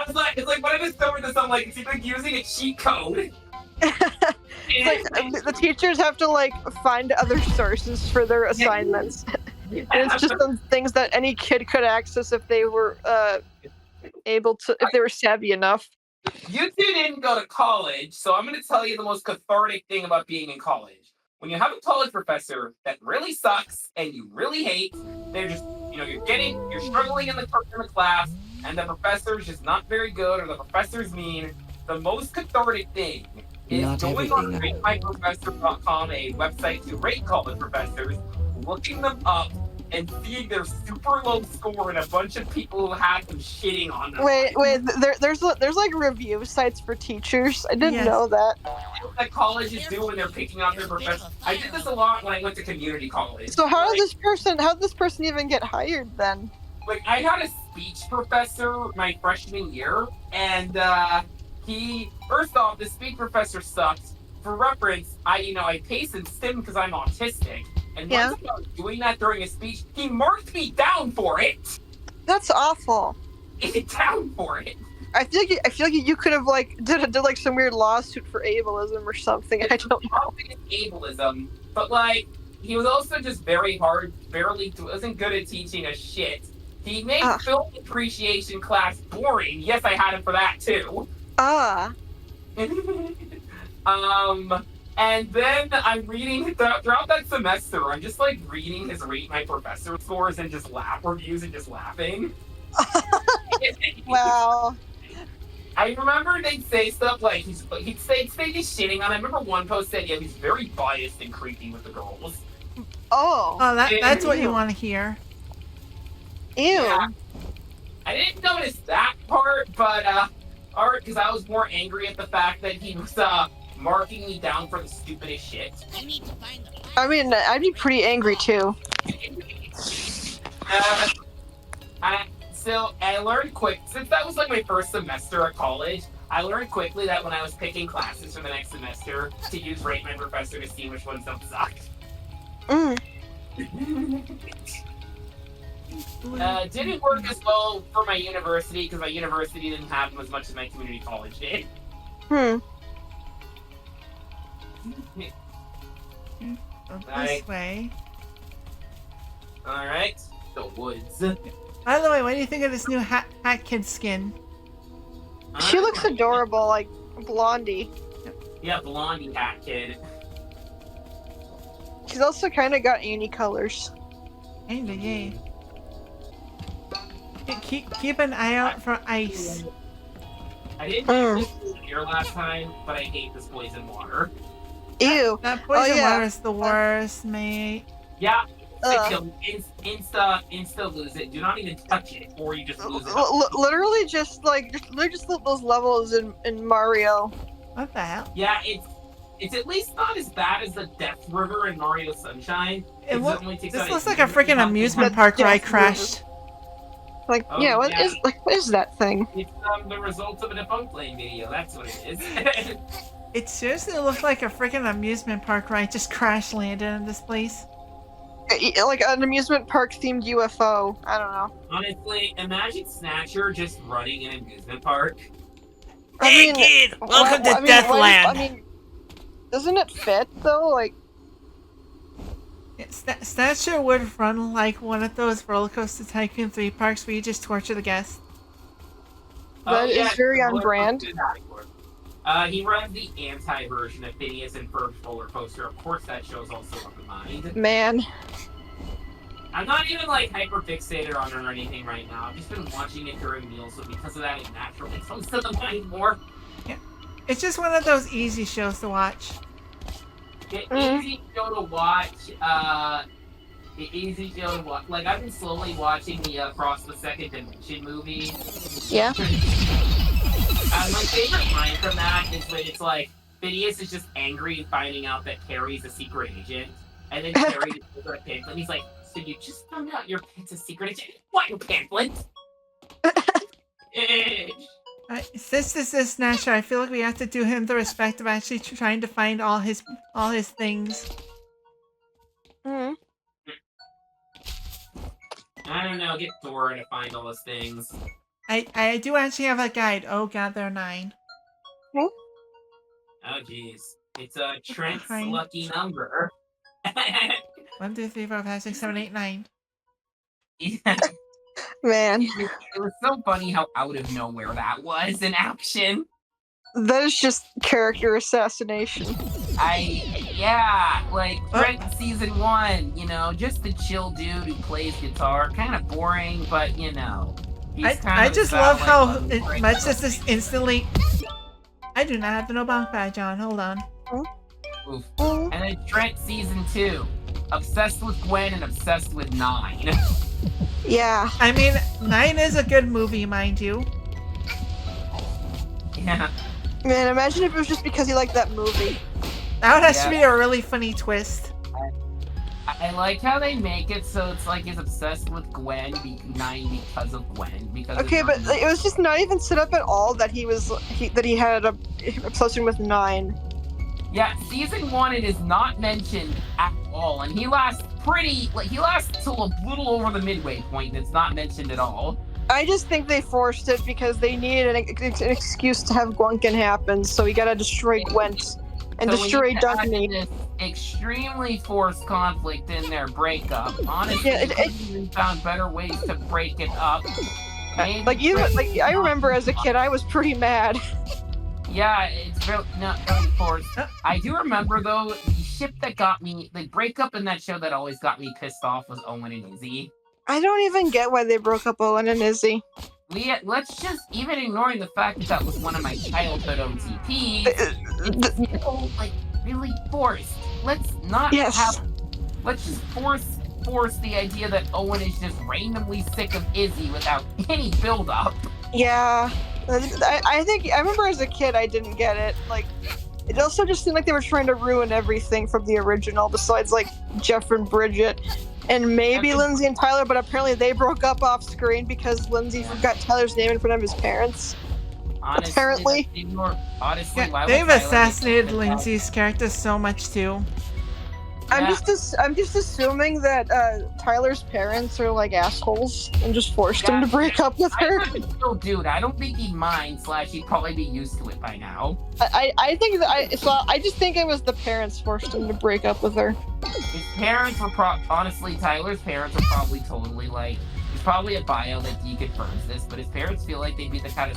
it's like when I discovered this, I'm like, is he like using a cheat code? It's like the teachers have to like find other sources for their assignments. And it's just some things that any kid could access if they were able to, if they were savvy enough. You two didn't go to college, so I'm going to tell you the most cathartic thing about being in college. When you have a college professor that really sucks and you really hate, they're just, you're struggling in the class, and the professor's just not very good, or the professor's mean. The most cathartic thing is Not going on everything. ratemyprofessor.com, a website to rate college professors, looking them up, and seeing their super low score and a bunch of people who have them shitting on them. Wait, there's like review sites for teachers. I didn't Yes. know that. That colleges do when they're picking on their professors. I did this a lot when I went to community college. So how did this person even get hired then? Like, I had a speech professor my freshman year, and first off, the speech professor sucked. For reference, I pace and stim because I'm autistic, and Yeah. once I was doing that during a speech, he marked me down for it. That's awful. Down for it. I feel like you could have like did like some weird lawsuit for ableism or something. I don't know. Ableism, but like he was also just very hard. Wasn't good at teaching us shit. He made film appreciation class boring. Yes, I had him for that too. And then I'm reading throughout that semester. I'm just like reading his Rate My Professor scores and just reviews and just laughing. Wow. I remember they'd say stuff like he'd say he's shitting on. I remember one post said, he's very biased and creepy with the girls. Oh, that's what you want to hear. Ew. Yeah. I didn't notice that part, but because I was more angry at the fact that he was marking me down for the stupidest shit. I mean, I'd be pretty angry too. I learned since that was like my first semester at college, I learned quickly that when I was picking classes for the next semester to use Rate My Professor to see which ones don't suck. Didn't work as well for my university because my university didn't have them as much as my community college did. This way. Alright, the woods. By the way, what do you think of this new hat kid skin? She looks adorable, like Blondie. Yeah, Blondie hat kid. She's also kind of got Annie colors. Kinda, yeah. Keep an eye out for ice. I didn't use this here last time, but I hate this poison water. Ew. That poison water is the worst, mate. Yeah. Insta lose it. Do not even touch it, or you just lose it. Literally just those levels in Mario. What the hell? Yeah, it's at least not as bad as the Death River in Mario Sunshine. This looks like a freaking amusement park where I crashed. Like, what is that thing? It's the result of a defunct playing video. That's what it is. It seriously looks like a freaking amusement park where I just crash landed in this place. Like an amusement park themed UFO. I don't know. Honestly, imagine Snatcher just running an amusement park. Hey kid, welcome to Deathland. Doesn't it fit though? Like, Snatcher would run like one of those Roller Coaster Tycoon 3 parks where you just torture the guests. That is very on brand. He runs the anti-version of Phineas and Ferb's roller coaster. Of course, that show's also on the mind. Man. I'm not even like hyper fixated on it or anything right now. I've just been watching it during meals, so because of that, it naturally comes to the mind more. Yeah, it's just one of those easy shows to watch. Easy show to watch. Easy show to watch. Like I've been slowly watching the Across the Second Dimension movie. Yeah. My favorite line from that is when it's like Phineas is just angry finding out that Carrie's a secret agent, and then Carrie just goes to a pamphlet. And he's like, "So you just found out your pet's a secret agent? What pamphlet?" Since this is Snatcher, I feel like we have to do him the respect of actually trying to find all his things. I don't know. Get Dora to find all those things. I do actually have a guide. Oh god, there are 9. Oh, jeez. It's Trent's Behind. lucky number. 1, 2, 3, 4, 5, 6, 7, 8, 9. Yeah. Man, It was so funny how out of nowhere that was in action. that is just character assassination. Like Trent season 1, just the chill dude who plays guitar. Kind of boring, but he's kind I of just love how much this is instantly. I do not have the no bunk badge on. Hold on. Oof. And then Trent season 2, obsessed with Gwen and obsessed with 9. Yeah. I mean, 9 is a good movie, mind you. Yeah. Man, imagine if it was just because he liked that movie. That would actually be a really funny twist. I like how they make it so it's like he's obsessed with Gwen, 9 because of Gwen. Okay, but it was just not even set up at all that he had a obsession with 9. Yeah, season 1 it is not mentioned at all, and he lasts till a little over the midway point. And it's not mentioned at all. I just think they forced it because they needed an excuse to have Gwunkin happen, so we gotta destroy Gwent and destroy Duncan. This extremely forced conflict in their breakup. Honestly, they found better ways to break it up. I remember as a kid, I was pretty mad. Yeah, it's really not really forced. I do remember though, the ship that got me, the breakup in that show that always got me pissed off was Owen and Izzy. I don't even get why they broke up Owen and Izzy. Let's just, even ignoring the fact that was one of my childhood OTPs, it's so, really forced. Let's not let's just force the idea that Owen is just randomly sick of Izzy without any build-up. Yeah. I remember as a kid I didn't get it. It also just seemed like they were trying to ruin everything from the original, besides Jeff and Bridget. And maybe Lindsay and Tyler, but apparently they broke up off screen because Lindsay forgot Tyler's name in front of his parents. Honestly, apparently. They've assassinated Lindsay's character so much too. I'm just assuming that Tyler's parents are assholes and just forced him to break up with her. Dude, I don't think he'd mind. / he'd probably be used to it by now. I think that I just think it was the parents forced him to break up with her. His parents were honestly, Tyler's parents are probably totally there's probably a bio that confirms this, but his parents feel like they'd be the kind of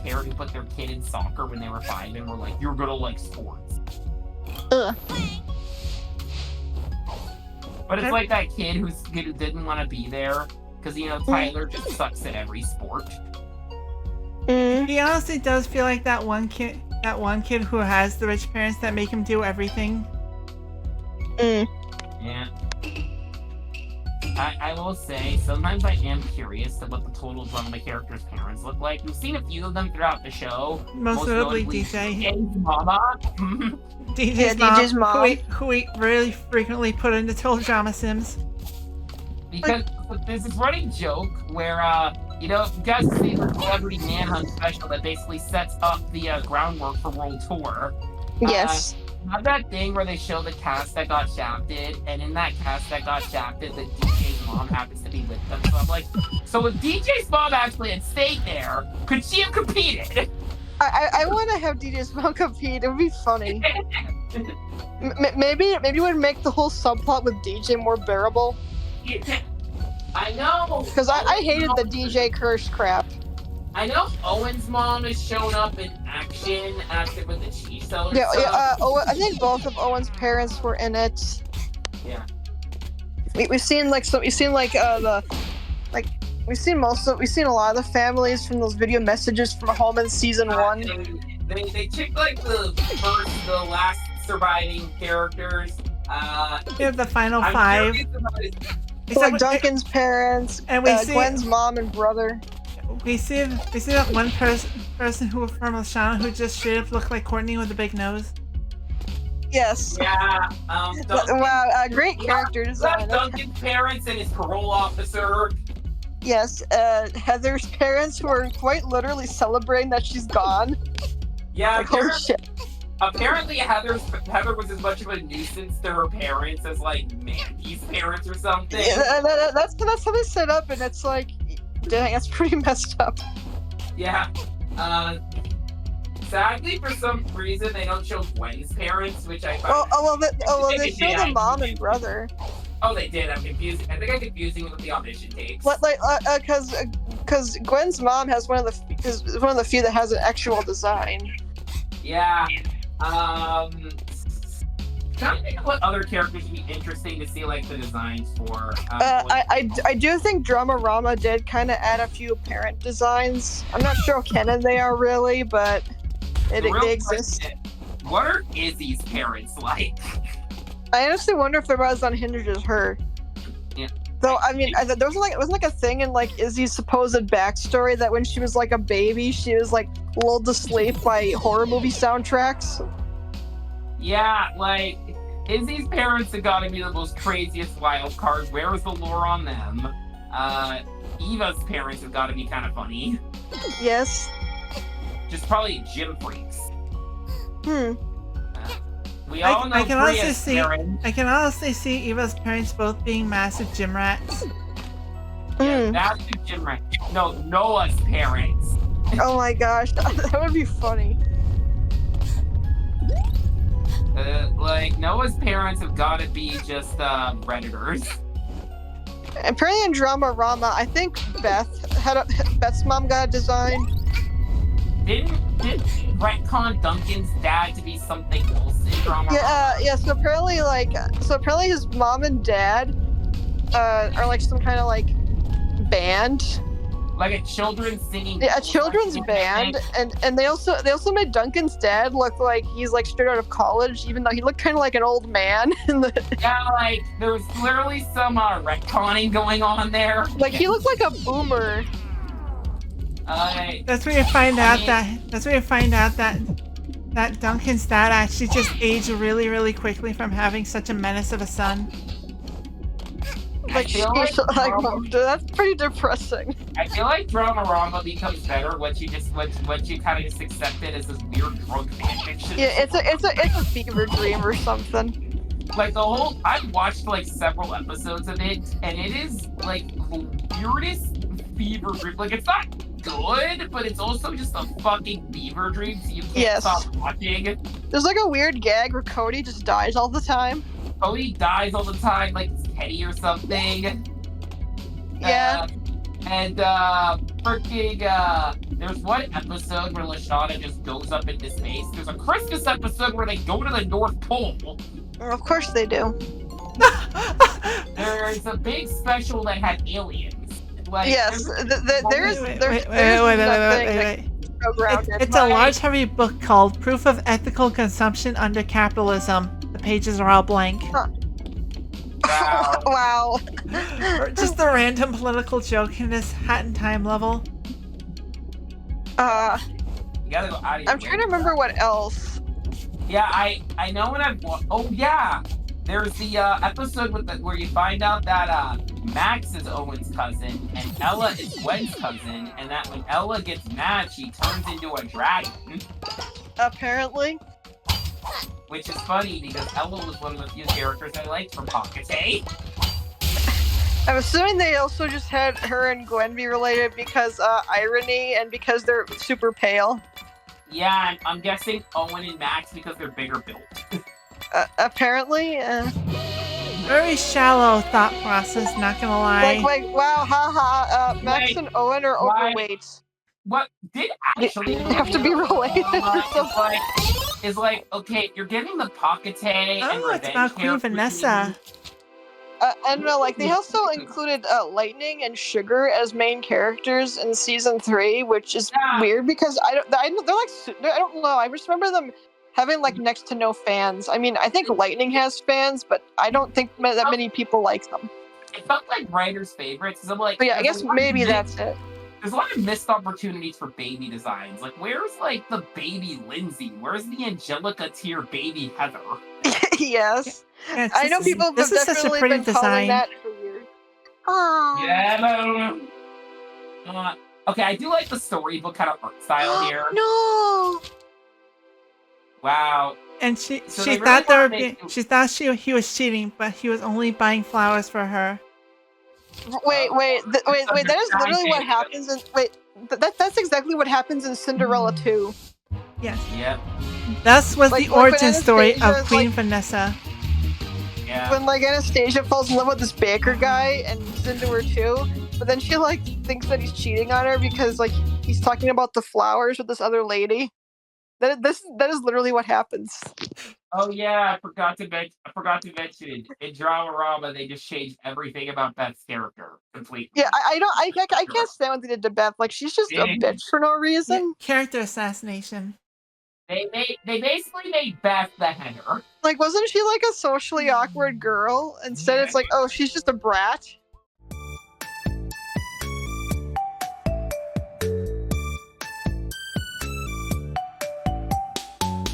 parent who put their kid in soccer when they were 5 and were like, you're gonna like sports. Ugh. But it's like that kid who didn't want to be there because Tyler just sucks at every sport. He honestly does feel like that one kid who has the rich parents that make him do everything. Yeah. I will say, sometimes I am curious to what the total run of my character's parents look like. We've seen a few of them throughout the show. Most notably DJ. DJ's mama. DJ's mom. Who we really frequently put into Total Drama Sims. Because there's this running joke where, you guys see the Celebrity Manhunt special that basically sets up the groundwork for World Tour. Yes. Have that thing where they show the cast that got shafted, and in that cast that got shafted, the DJ's mom happens to be with them. So I'm like, so if DJ's mom actually had stayed there, could she have competed? I want to have DJ's mom compete. It would be funny. Maybe it would make the whole subplot with DJ more bearable. I know. Because I hated the DJ curse crap. I know Owen's mom has shown up in action after with the cheese seller. I think both of Owen's parents were in it. Yeah. We've seen a lot of the families from those video messages from home in season 1. They checked the last surviving characters. We have the final 5. So Duncan's parents, and we see Gwen's mom and brother. We see that one person who was from Lashana who just straight up looked like Courtney with a big nose. Yes. Yeah. Wow, great character design. Duncan's parents and his parole officer. Yes, Heather's parents who are quite literally celebrating that she's gone. Yeah. Holy shit. Apparently, Heather was as much of a nuisance to her parents as Mandy's parents or something. Yeah, that's how they set up, and it's Dang, that's pretty messed up. Yeah. Sadly, for some reason, they don't show Gwen's parents, which I Well, found. they show the mom and brother. Oh, they did. I'm confused. I think I'm confusing it with the audition tapes. Because Gwen's mom has is one of the few that has an actual design. Yeah. Trying to think of what other characters would be interesting to see, like, the designs for. I do think Dramarama did kind of add a few parent designs. I'm not sure how canon they are really, but they exist. Question, what are Izzy's parents like? I honestly wonder if they're as unhinged as her. Yeah. Though I mean, there was it wasn't like a thing in like Izzy's supposed backstory that when she was like a baby, she was like lulled to sleep by horror movie soundtracks. Yeah, like, Izzy's parents have got to be the most craziest wild cards. Where is the lore on them? Eva's parents have got to be kind of funny. Yes. Just probably gym freaks. We I all know Priya's parents. I can honestly see Eva's parents both being massive gym rats. Yeah, massive gym rats. No, Noah's parents. Oh my gosh, that would be funny. Like, Noah's parents have got to be just predators. Apparently in Dramarama, I think Beth's mom got a design. Didn't retcon Duncan's dad to be something else in Dramarama? Yeah. So apparently his mom and dad are like some kind of like band. Like a children's singing. Yeah, a children's band, and they also made Duncan's dad look like he's like straight out of college, even though he looked kind of like an old man. Yeah, like there was clearly some retconning going on there. Like he looked like a boomer. That's where you find out that Duncan's dad actually just aged really, really quickly from having such a menace of a son. That's pretty depressing. I feel like Dramarama becomes better once you kind of just accept it as this weird drug fanfiction. Yeah, it's a fever dream or something. Like I've watched like several episodes of it, and it is like the weirdest fever dream. Like it's not good, but it's also just a fucking fever dream, so you can't stop watching. There's like a weird gag where Cody just dies all the time. Cody dies all the time, like it's Teddy or something. Yeah. There's one episode where Lashana just goes up into space. There's a Christmas episode where they go to the North Pole. Well, of course they do. There's a big special that had aliens. Like, yes, there's wait. It's a large, heavy book called Proof of Ethical Consumption Under Capitalism. The pages are all blank. Huh. Wow. Wow. Just a random political joke in this Hat in Time level. You gotta go out of your I'm trying to remember what else. Yeah, I know when I've... Oh, yeah! There's the episode where you find out that Max is Owen's cousin and Ella is Gwen's cousin, and that when Ella gets mad, she turns into a dragon. Apparently. Which is funny because Ella was one of the few characters I liked from Pocket. I'm assuming they also just had her and Gwen be related because irony and because they're super pale. Yeah, I'm guessing Owen and Max because they're bigger built. Apparently. Very shallow thought process, not gonna lie. Like wow, haha, Max and Owen are overweight. What did actually have to be related? Is like, okay, you're getting the Pocket and it's about Queen Vanessa. And like they also included Lightning and Sugar as main characters in season 3, which is weird because I don't know. I just remember them having like next to no fans. I mean, I think Lightning has fans, but I don't think that many people like them. It felt like writers' favorites. I'm like, but yeah, I guess maybe that's it. There's a lot of missed opportunities for baby designs. Like, where's like the baby Lindsay? Where's the Angelica tier baby Heather? Yes. Yeah, I know people have definitely been calling that for years. Aww. Yeah, no. Okay, I do like the storybook kind of art style here. No. Wow. And she thought he was cheating, but he was only buying flowers for her. Wait. That is literally what happens in. Wait, that's exactly what happens in Cinderella too. Yes. Yep. That was Like- the like when origin story of Anastasia is, Queen like- Vanessa. Yeah. When like Anastasia falls in love with this baker guy and he's into her too, but then she like thinks that he's cheating on her because like he's talking about the flowers with this other lady. That is literally what happens. Oh yeah, I forgot to mention in Drama they just changed everything about Beth's character completely. Yeah, I can't stand what they did to Beth. Like she's just a bitch for no Yeah, reason. character assassination. They basically made Beth the header. Like wasn't she like a socially awkward girl? Instead, it's like, oh, she's just a brat.